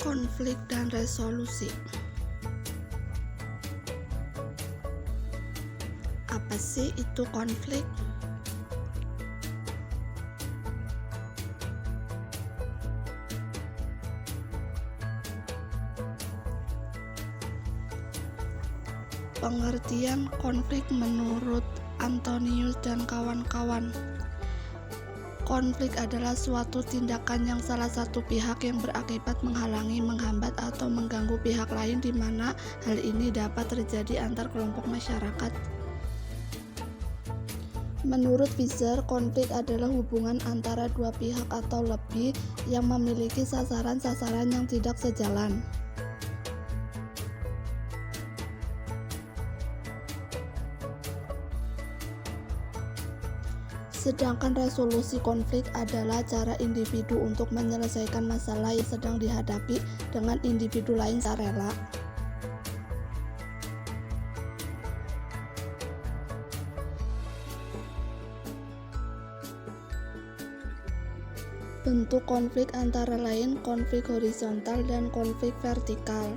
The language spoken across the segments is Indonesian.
Konflik dan resolusi. Apa sih itu konflik? Pengertian konflik menurut Antonius dan kawan-kawan. Konflik adalah suatu tindakan yang salah satu pihak yang berakibat menghalangi, menghambat, atau mengganggu pihak lain, di mana hal ini dapat terjadi antar kelompok masyarakat. Menurut Visser, konflik adalah hubungan antara dua pihak atau lebih yang memiliki sasaran-sasaran yang tidak sejalan. Sedangkan resolusi konflik adalah cara individu untuk menyelesaikan masalah yang sedang dihadapi dengan individu lain secara rela. Bentuk konflik antara lain konflik horizontal dan konflik vertikal.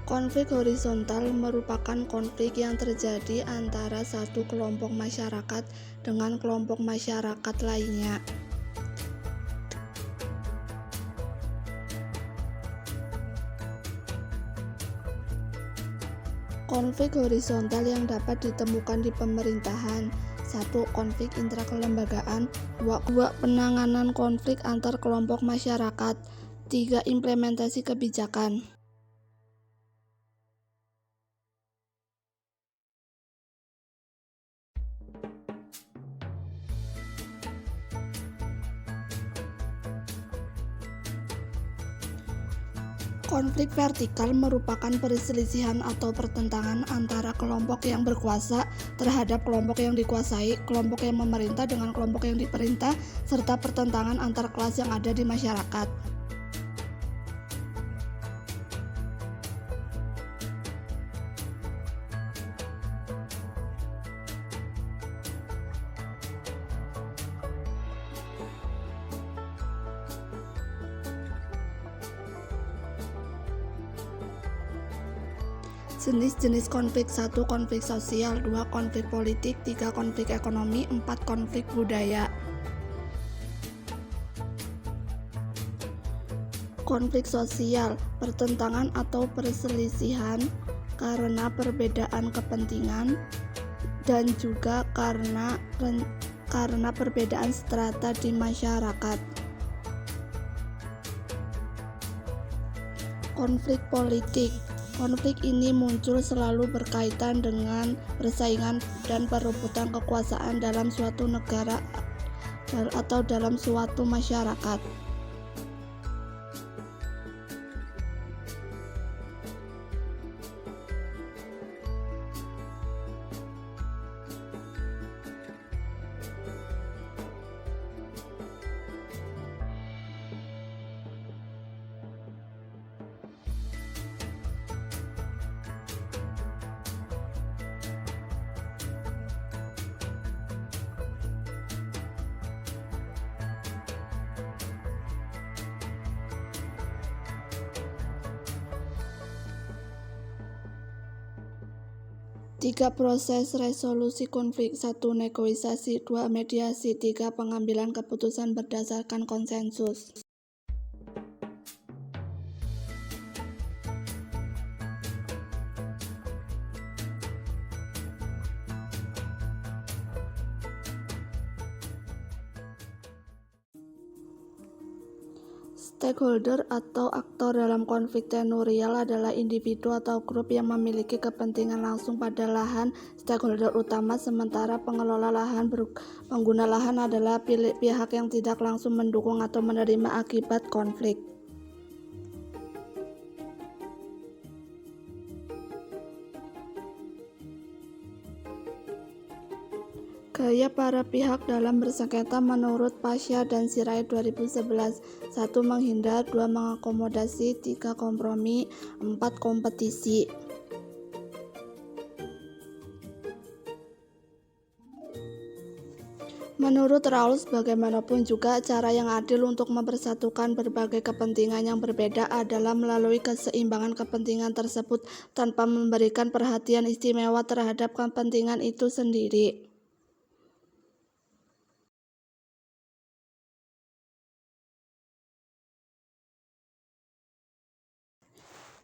Konflik horizontal merupakan konflik yang terjadi antara satu kelompok masyarakat dengan kelompok masyarakat lainnya. Konflik horizontal yang dapat ditemukan di pemerintahan: 1. Konflik intrakelembagaan. 2. Penanganan konflik antar kelompok masyarakat. 3. Implementasi kebijakan. Konflik vertikal merupakan perselisihan atau pertentangan antara kelompok yang berkuasa terhadap kelompok yang dikuasai, kelompok yang memerintah dengan kelompok yang diperintah, serta pertentangan antar kelas yang ada di masyarakat. Jenis-jenis konflik: 1. Konflik sosial. 2. Konflik politik. 3. Konflik ekonomi. 4. Konflik budaya. Konflik sosial, pertentangan atau perselisihan karena perbedaan kepentingan dan juga karena perbedaan strata di masyarakat. Konflik politik. Konflik ini muncul selalu berkaitan dengan persaingan dan perebutan kekuasaan dalam suatu negara atau dalam suatu masyarakat. Tiga proses resolusi konflik: 1. Negosiasi. 2. Mediasi. 3. Pengambilan keputusan berdasarkan konsensus. Stakeholder atau aktor dalam konflik tenurial adalah individu atau grup yang memiliki kepentingan langsung pada lahan. Stakeholder utama, sementara pengelola lahan, pengguna lahan adalah pihak yang tidak langsung mendukung atau menerima akibat konflik. Gaya para pihak dalam bersengketa menurut Pasha dan Sirait 2011. 1. Menghindar. 2. Mengakomodasi. 3. Kompromi. 4. Kompetisi. Menurut Rawls, bagaimanapun juga cara yang adil untuk mempersatukan berbagai kepentingan yang berbeda adalah melalui keseimbangan kepentingan tersebut tanpa memberikan perhatian istimewa terhadap kepentingan itu sendiri.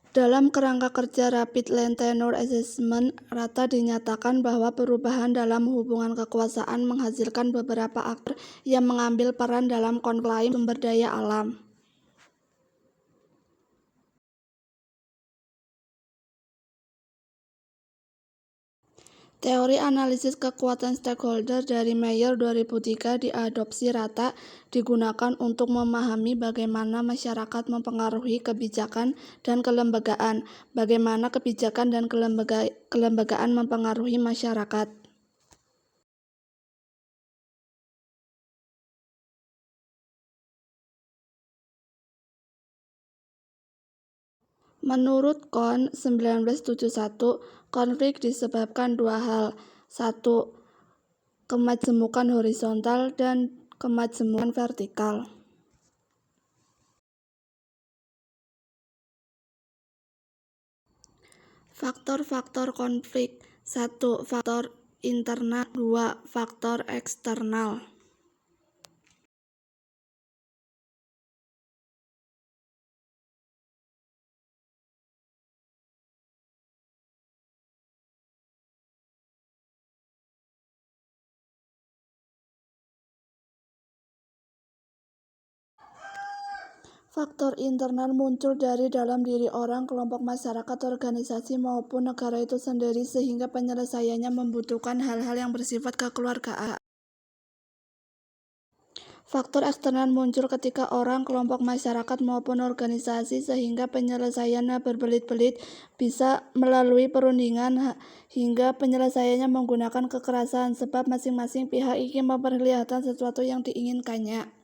Dalam kerangka kerja Rapid Land Tenure Assessment, Rata dinyatakan bahwa perubahan dalam hubungan kekuasaan menghasilkan beberapa aktor yang mengambil peran dalam konflik sumber daya alam. Teori analisis kekuatan stakeholder dari Mayer 2003 diadopsi Rata digunakan untuk memahami bagaimana masyarakat mempengaruhi kebijakan dan kelembagaan, bagaimana kebijakan dan kelembagaan mempengaruhi masyarakat. Menurut Kohn 1971, konflik disebabkan dua hal. Satu, kemajemukan horizontal dan kemajemukan vertikal. Faktor-faktor konflik. 1. Faktor internal. 2. Faktor eksternal. Faktor internal muncul dari dalam diri orang, kelompok masyarakat, organisasi, maupun negara itu sendiri, sehingga penyelesaiannya membutuhkan hal-hal yang bersifat kekeluargaan. Faktor eksternal muncul ketika orang, kelompok masyarakat, maupun organisasi, sehingga penyelesaiannya berbelit-belit, bisa melalui perundingan, hingga penyelesaiannya menggunakan kekerasan, sebab masing-masing pihak ingin memperlihatkan sesuatu yang diinginkannya.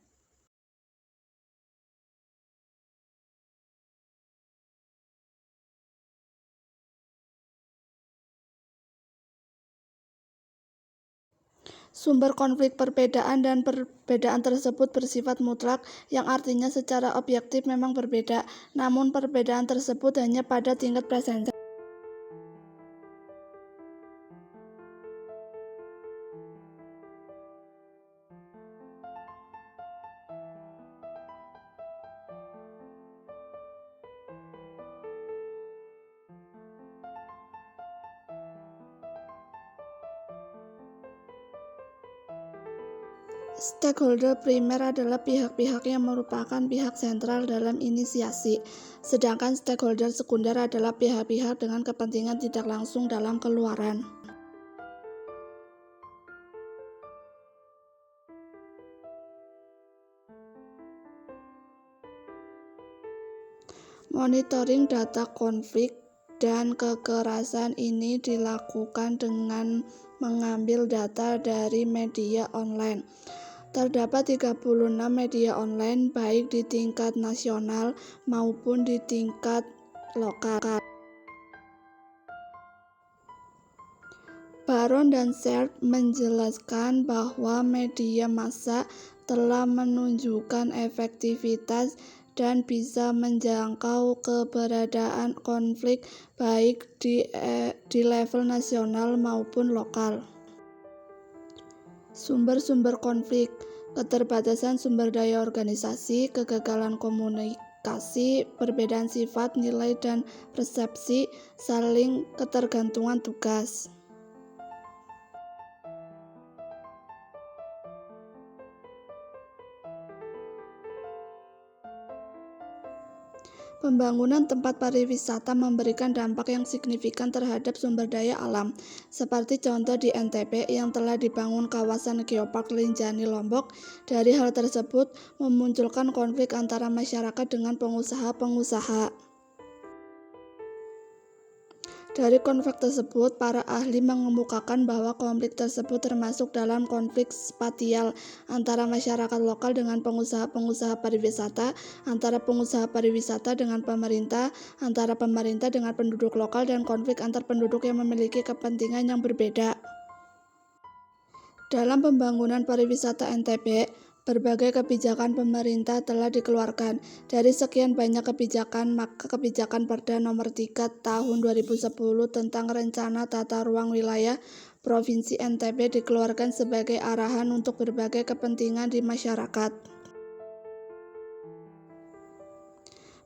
Sumber konflik perbedaan dan perbedaan tersebut bersifat mutlak, yang artinya secara objektif memang berbeda, namun perbedaan tersebut hanya pada tingkat presentasi. Stakeholder primer adalah pihak-pihak yang merupakan pihak sentral dalam inisiasi, sedangkan stakeholder sekunder adalah pihak-pihak dengan kepentingan tidak langsung dalam keluaran. Monitoring data konflik dan kekerasan ini dilakukan dengan mengambil data dari media online. Terdapat 36 media online baik di tingkat nasional maupun di tingkat lokal. Baron dan Sert menjelaskan bahwa media massa telah menunjukkan efektivitas dan bisa menjangkau keberadaan konflik baik di level nasional maupun lokal. Sumber-sumber konflik, keterbatasan sumber daya organisasi, kegagalan komunikasi, perbedaan sifat, nilai, dan persepsi, saling ketergantungan tugas. Pembangunan tempat pariwisata memberikan dampak yang signifikan terhadap sumber daya alam, seperti contoh di NTB yang telah dibangun kawasan Geopark Linjani Lombok. Dari hal tersebut memunculkan konflik antara masyarakat dengan pengusaha-pengusaha. Dari konflik tersebut, para ahli mengemukakan bahwa konflik tersebut termasuk dalam konflik spatial antara masyarakat lokal dengan pengusaha-pengusaha pariwisata, antara pengusaha pariwisata dengan pemerintah, antara pemerintah dengan penduduk lokal, dan konflik antar penduduk yang memiliki kepentingan yang berbeda. Dalam pembangunan pariwisata NTB, berbagai kebijakan pemerintah telah dikeluarkan. Dari sekian banyak kebijakan, maka kebijakan Perda Nomor 3 Tahun 2010 tentang Rencana Tata Ruang Wilayah Provinsi NTB dikeluarkan sebagai arahan untuk berbagai kepentingan di masyarakat.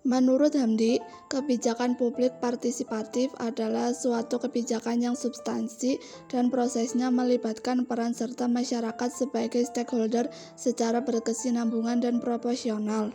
Menurut Hamdi, kebijakan publik partisipatif adalah suatu kebijakan yang substansi dan prosesnya melibatkan peran serta masyarakat sebagai stakeholder secara berkesinambungan dan proporsional.